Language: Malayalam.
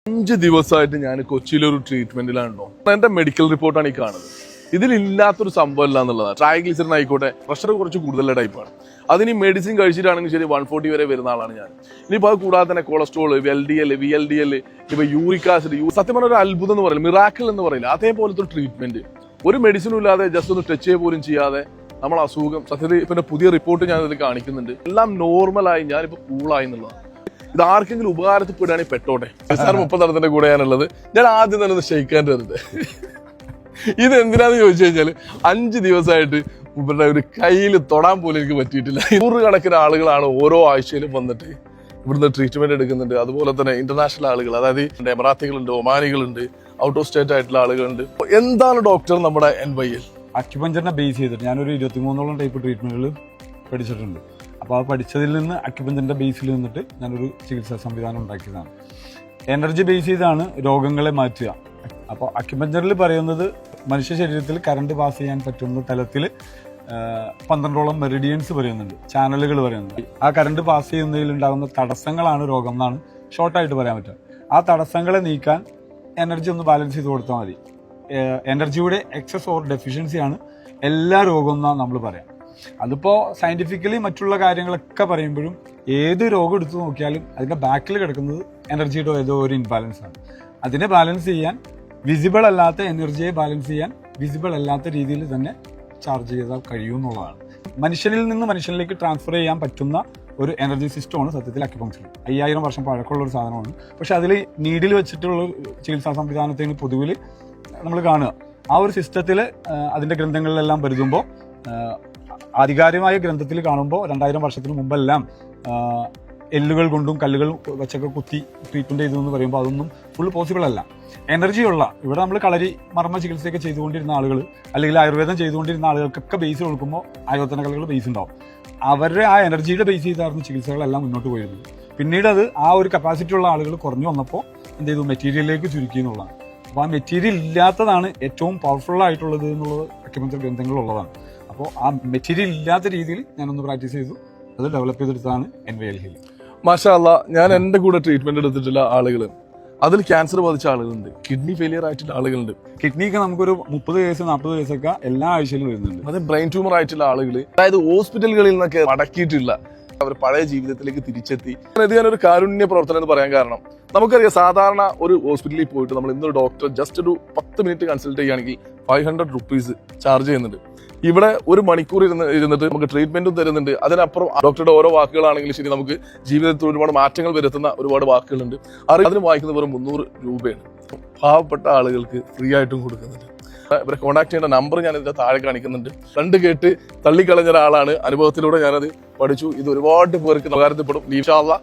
5 ദിവസമായിട്ട് ഞാൻ കൊച്ചിയിലൊരു ട്രീറ്റ്മെന്റിലാണോ. എന്റെ മെഡിക്കൽ റിപ്പോർട്ടാണ് ഈ കാണുന്നത്. ഇതിലില്ലാത്തൊരു സംഭവം ഇല്ല എന്നുള്ളതാണ്. ട്രൈഗ്ലിസറിൻ ആയിക്കോട്ടെ, പ്രഷർ കുറച്ച് കൂടുതലുള്ള ടൈപ്പാണ്. അതിന് മെഡിസിൻ കഴിച്ചിട്ടാണെങ്കിൽ ശരി 140 വരെ വരുന്ന ആളാണ് ഞാൻ. ഇനിയിപ്പോൾ അത് കൂടാതെ തന്നെ കൊളസ്ട്രോൾ, LDL, VLDL, ഇപ്പൊ യൂറിക് ആസിഡ്, സത്യം പറഞ്ഞ ഒരു അത്ഭുതം എന്ന് പറയില്ല, മിറാക്കിൾ എന്ന് പറയില്ല, അതേപോലത്തെ ഒരു ട്രീറ്റ്മെന്റ്. ഒരു മെഡിസിനും ഇല്ലാതെ ജസ്റ്റ് ഒന്ന് ടച്ച് ചെയ്യുക പോലും ചെയ്യാതെ നമ്മൾ അസുഖം സത്യത്തിൽ ഇപ്പൊ പുതിയ റിപ്പോർട്ട് ഞാൻ ഇതിൽ കാണിക്കുന്നുണ്ട്. എല്ലാം നോർമലായി, ഞാനിപ്പോ കൂളായി എന്നുള്ളതാണ്. ഇത് ആർക്കെങ്കിലും ഉപകാരത്തിൽപ്പെടുകയാണെങ്കിൽ പെട്ടോട്ടെ. സാർ 30 കൂടെ ഞാനുള്ളത്. ഞാൻ ആദ്യം തന്നെ ഒന്ന് ഷെയ്ക്കാൻ തരുന്നത്. ഇത് എന്തിനാന്ന് ചോദിച്ചു കഴിഞ്ഞാൽ 5 ദിവസമായിട്ട് ഇവരുടെ ഒരു കയ്യിൽ തൊടാൻ പോലും എനിക്ക് പറ്റിയിട്ടില്ല. 100 കണക്കിന് ആളുകളാണ് ഓരോ ആഴ്ചയിലും വന്നിട്ട് ഇവിടുന്ന് ട്രീറ്റ്മെന്റ് എടുക്കുന്നുണ്ട്. അതുപോലെ തന്നെ ഇന്റർനാഷണൽ ആളുകൾ, അതായത് എമറാത്തികളുണ്ട്, ഒമാനികളുണ്ട്, ഔട്ട് ഓഫ് സ്റ്റേറ്റ് ആയിട്ടുള്ള ആളുകളുണ്ട്. എന്താണ് ഡോക്ടർ നമ്മുടെ NYL? അക്യുപഞ്ചറിനെ ബേസ് ചെയ്തിട്ട് ഞാനൊരു 23ഓളം ടൈപ്പ് ട്രീറ്റ്മെന്റുകൾ പഠിച്ചിട്ടുണ്ട്. അപ്പോൾ ആ പഠിച്ചതിൽ നിന്ന് അക്യുപഞ്ചറിന്റെ ബേസിൽ നിന്നിട്ട് ഞാനൊരു ചികിത്സാ സംവിധാനം ഉണ്ടാക്കിയതാണ്. എനർജി ബേസ് ചെയ്താണ് രോഗങ്ങളെ മാറ്റുക. അപ്പോൾ അക്യുപഞ്ചറിൽ പറയുന്നത് മനുഷ്യ ശരീരത്തിൽ കറണ്ട് പാസ് ചെയ്യാൻ പറ്റുന്ന തലത്തിൽ 12ഓളം മെറിഡിയൻസ് പറയുന്നുണ്ട്, ചാനലുകൾ പറയുന്നുണ്ട്. ആ കറണ്ട് പാസ് ചെയ്യുന്നതിൽ ഉണ്ടാകുന്ന തടസ്സങ്ങളാണ് രോഗം എന്നാണ് ഷോർട്ടായിട്ട് പറയാൻ പറ്റുക. ആ തടസ്സങ്ങളെ നീക്കാൻ എനർജി ഒന്ന് ബാലൻസ് ചെയ്ത് കൊടുത്താൽ മതി. എനർജിയുടെ എക്സസ് ഓർ ഡെഫിഷ്യൻസിയാണ് എല്ലാ രോഗവും എന്നാണ് നമ്മൾ പറയാം. അതിപ്പോൾ സയന്റിഫിക്കലി മറ്റുള്ള കാര്യങ്ങളൊക്കെ പറയുമ്പോഴും ഏത് രോഗം എടുത്തു നോക്കിയാലും അതിൻ്റെ ബാക്കിൽ കിടക്കുന്നത് എനർജിയുടെ ഏതോ ഒരു ഇൻബാലൻസ് ആണ്. അതിനെ ബാലൻസ് ചെയ്യാൻ, വിസിബിൾ അല്ലാത്ത എനർജിയെ ബാലൻസ് ചെയ്യാൻ വിസിബിൾ അല്ലാത്ത രീതിയിൽ തന്നെ ചാർജ് ചെയ്താൽ കഴിയും എന്നുള്ളതാണ്. മനുഷ്യനിൽ നിന്ന് മനുഷ്യനിലേക്ക് ട്രാൻസ്ഫർ ചെയ്യാൻ പറ്റുന്ന ഒരു എനർജി സിസ്റ്റമാണ് സത്യത്തിൽ അക്യുപങ്ക്ചർ. 5000 വർഷം പഴക്കമുള്ള ഒരു സാധനമാണ്. പക്ഷെ അതിൽ നീഡിൽ വെച്ചിട്ടുള്ള ചികിത്സാ സംവിധാനത്തിന് പൊതുവിൽ നമ്മൾ കാണുക. ആ ഒരു സിസ്റ്റത്തിൽ അതിൻ്റെ ഗ്രന്ഥങ്ങളിലെല്ലാം വരുമ്പോൾ ആധികാരികമായ ഗ്രന്ഥത്തിൽ കാണുമ്പോൾ 2000 വർഷത്തിന് മുമ്പെല്ലാം എല്ലുകൾ കൊണ്ടും കല്ലുകൾ വെച്ചൊക്കെ കുത്തി ട്രീറ്റ്മെന്റ് ചെയ്തു എന്ന് പറയുമ്പോൾ അതൊന്നും ഫുൾ പോസിബിൾ അല്ല. എനർജിയുള്ള ഇവിടെ നമ്മൾ കളരി മർമ്മ ചികിത്സയൊക്കെ ചെയ്തുകൊണ്ടിരുന്ന ആളുകൾ, അല്ലെങ്കിൽ ആയുർവേദം ചെയ്തുകൊണ്ടിരുന്ന ആളുകൾക്കൊക്കെ ബേസ് കൊടുക്കുമ്പോൾ ആയോധന കലകൾ ബേസ് ഉണ്ടാവും. അവരുടെ ആ എനർജിയുടെ ബേസ് ചെയ്തായിരുന്നു ചികിത്സകളെല്ലാം മുന്നോട്ട് പോയിരുന്നത്. പിന്നീട് അത് ആ ഒരു കപ്പാസിറ്റി ഉള്ള ആളുകൾ കുറഞ്ഞു വന്നപ്പോൾ എന്ത് ചെയ്തു, മെറ്റീരിയലിലേക്ക് ചുരുക്കി എന്നുള്ളതാണ്. അപ്പോൾ ആ മെറ്റീരിയൽ ഇല്ലാത്തതാണ് ഏറ്റവും പവർഫുൾ ആയിട്ടുള്ളത് എന്നുള്ളത് അക്യുപഞ്ചർ ഗ്രന്ഥങ്ങളുള്ളതാണ്. അപ്പോൾ ആ മെറ്റീരിയൽ ഇല്ലാത്ത രീതിയിൽ ഞാനൊന്ന് പ്രാക്ടീസ് ചെയ്തു, അത് ഡെവലപ്പ് ചെയ്തെടുത്താണ് NYL ഹീലിംഗ്. മാഷാ അല്ലാഹ്. ഞാൻ എൻ്റെ കൂടെ ട്രീറ്റ്മെന്റ് എടുത്തിട്ടുള്ള ആളുകൾ, അതിൽ ക്യാൻസർ ബാധിച്ച ആളുകളുണ്ട്, കിഡ്നി ഫെയിലിയർ ആയിട്ടുള്ള ആളുകളുണ്ട്. കിഡ്നിക്ക് നമുക്കൊരു 30 കേസ് 40 കേസൊക്കെ എല്ലാ ആഴ്ചയിലും വരുന്നുണ്ട്. അത് ബ്രെയിൻ ട്യൂമർ ആയിട്ടുള്ള ആളുകൾ, അതായത് ഹോസ്പിറ്റലുകളിൽ നിന്നൊക്കെ മടക്കിയിട്ടില്ല, അവർ പഴയ ജീവിതത്തിലേക്ക് തിരിച്ചെത്തി. ഇത് ഞാനൊരു കാരുണ്യ പ്രവർത്തനം എന്ന് പറയാൻ കാരണം, നമുക്കറിയാം സാധാരണ ഒരു ഹോസ്പിറ്റലിൽ പോയിട്ട് നമ്മൾ ഇന്നൊരു ഡോക്ടർ ജസ്റ്റ് ഒരു 10 മിനിറ്റ് കൺസൾട്ട് ചെയ്യുകയാണെങ്കിൽ 500 rupees ചാർജ് ചെയ്യുന്നുണ്ട്. ഇവിടെ 1 മണിക്കൂർ ഇരുന്നിട്ട് നമുക്ക് ട്രീറ്റ്മെന്റും തരുന്നുണ്ട്. അതിനപ്പുറം ഡോക്ടറുടെ ഓരോ വാക്കുകളാണെങ്കിലും ശരി, നമുക്ക് ജീവിതത്തിൽ ഒരുപാട് മാറ്റങ്ങൾ വരുത്തുന്ന ഒരുപാട് വാക്കുകളുണ്ട്. അതിന് വായിക്കുന്നത് വെറും 300 രൂപയാണ്. പാവപ്പെട്ട ആളുകൾക്ക് ഫ്രീ ആയിട്ടും കൊടുക്കുന്നുണ്ട്. ഇവരെ കോൺടാക്ട് ചെയ്യേണ്ട നമ്പർ ഞാൻ ഇതിന്റെ താഴെ കാണിക്കുന്നുണ്ട്. കണ്ടു കേട്ട് തള്ളിക്കളഞ്ഞ ഒരാളാണ്. അനുഭവത്തിലൂടെ ഞാനത് പഠിച്ചു. ഇത് ഒരുപാട് പേർക്ക് ഉപകാരത്തിൽപ്പെടും. ഇൻഷാ അല്ലാഹ്